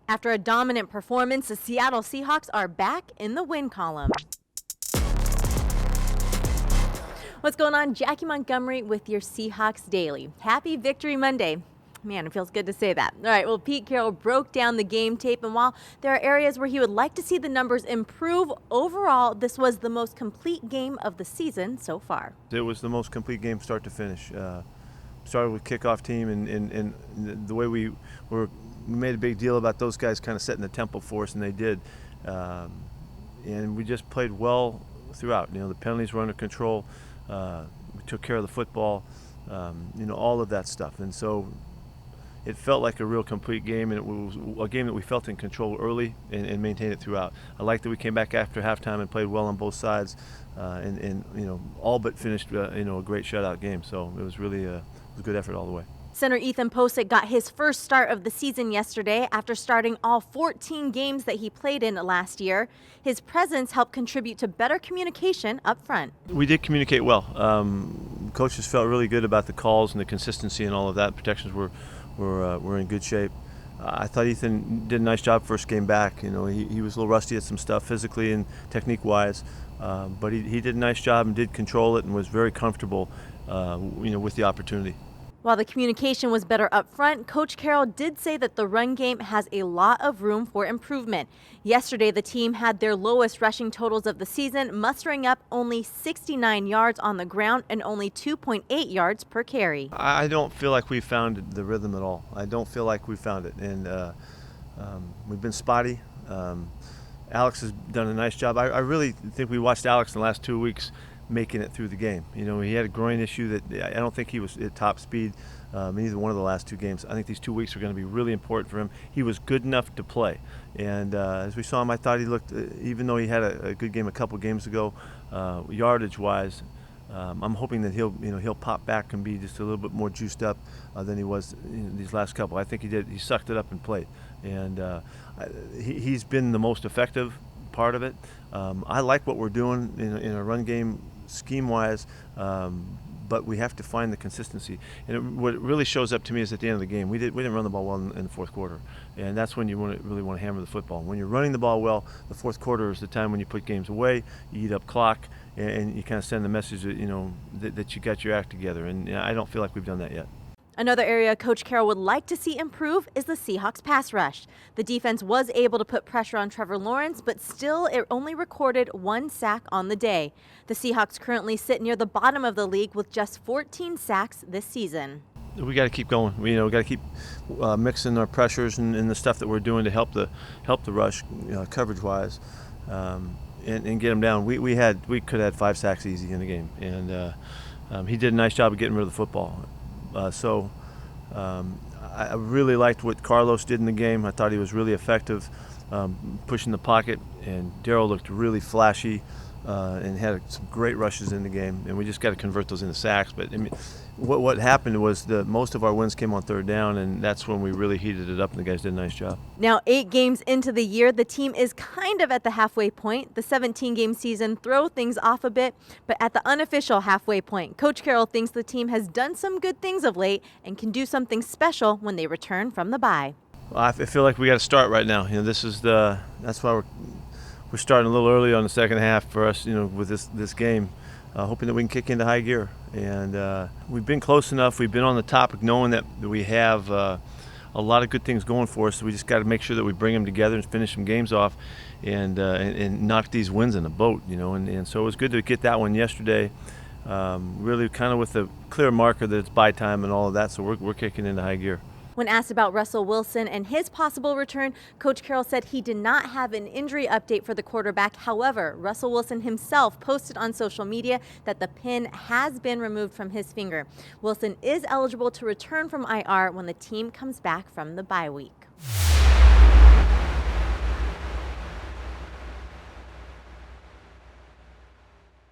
After a dominant performance, the Seattle Seahawks are back in the win column. What's going on? Jackie Montgomery with your Seahawks Daily. Happy Victory Monday. Man, it feels good to say that. All right, well, Pete Carroll broke down the game tape, and while there are areas where he would like to see the numbers improve, overall, this was the most complete game of the season so far. It was the most complete game start to finish. Started with kickoff team, and the way we made a big deal about those guys kind of setting the tempo for us, and they did. And we just played well throughout. You know, the penalties were under control. We took care of the football. All of that stuff. And so it felt like a real complete game, and it was a game that we felt in control early and maintained it throughout. I like that we came back after halftime and played well on both sides, and all but finished a great shutout game. So it was really a good effort all the way. Center Ethan Posick got his first start of the season yesterday after starting all 14 games that he played in last year. His presence helped contribute to better communication up front. We did communicate well. Coaches felt really good about the calls and the consistency and all of that. Protections were in good shape. I thought Ethan did a nice job first game back. He was a little rusty at some stuff physically and technique-wise, but he did a nice job and did control it and was very comfortable, with the opportunity. While the communication was better up front, Coach Carroll did say that the run game has a lot of room for improvement. Yesterday, the team had their lowest rushing totals of the season, mustering up only 69 yards on the ground and only 2.8 yards per carry. I don't feel like we found the rhythm at all. I don't feel like we found it, and we've been spotty. Alex has done a nice job. I really think we watched Alex in the last 2 weeks making it through the game. He had a groin issue that I don't think he was at top speed in either one of the last 2 games. I think these 2 weeks are going to be really important for him. He was good enough to play, and as we saw him, I thought he looked, even though he had a good game a couple games ago, yardage-wise. I'm hoping that he'll pop back and be just a little bit more juiced up than he was in these last couple. I think he did. He sucked it up and played, and he's been the most effective part of it. I like what we're doing in a run game scheme-wise, but we have to find the consistency. And what it really shows up to me is at the end of the game, we didn't run the ball well in the fourth quarter, and that's when you really want to hammer the football. When you're running the ball well, the fourth quarter is the time when you put games away, you eat up clock, and you kind of send the message that that you got your act together. And I don't feel like we've done that yet. Another area Coach Carroll would like to see improve is the Seahawks pass rush. The defense was able to put pressure on Trevor Lawrence, but still it only recorded 1 sack on the day. The Seahawks currently sit near the bottom of the league with just 14 sacks this season. We got to keep going. We got to keep mixing our pressures and the stuff that we're doing to help the rush coverage-wise, and get them down. We could have had 5 sacks easy in the game, and he did a nice job of getting rid of the football. I really liked what Carlos did in the game. I thought he was really effective, pushing the pocket, and Darryl looked really flashy and had some great rushes in the game. And we just got to convert those into sacks. But I mean, what happened was most of our wins came on third down, and that's when we really heated it up, and the guys did a nice job. Now, 8 games into the year, the team is kind of at the halfway point. The 17-game season throw things off a bit, but at the unofficial halfway point, Coach Carroll thinks the team has done some good things of late and can do something special when they return from the bye. Well, I feel like we got to start right now. That's why we're starting a little early on the second half for us. With this game. Hoping that we can kick into high gear. And we've been close enough. We've been on the topic knowing that we have a lot of good things going for us. So we just got to make sure that we bring them together and finish some games off and knock these wins in the boat, And so it was good to get that one yesterday, really kind of with a clear marker that it's bye time and all of that. So we're kicking into high gear. When asked about Russell Wilson and his possible return, Coach Carroll said he did not have an injury update for the quarterback. However, Russell Wilson himself posted on social media that the pin has been removed from his finger. Wilson is eligible to return from IR when the team comes back from the bye week.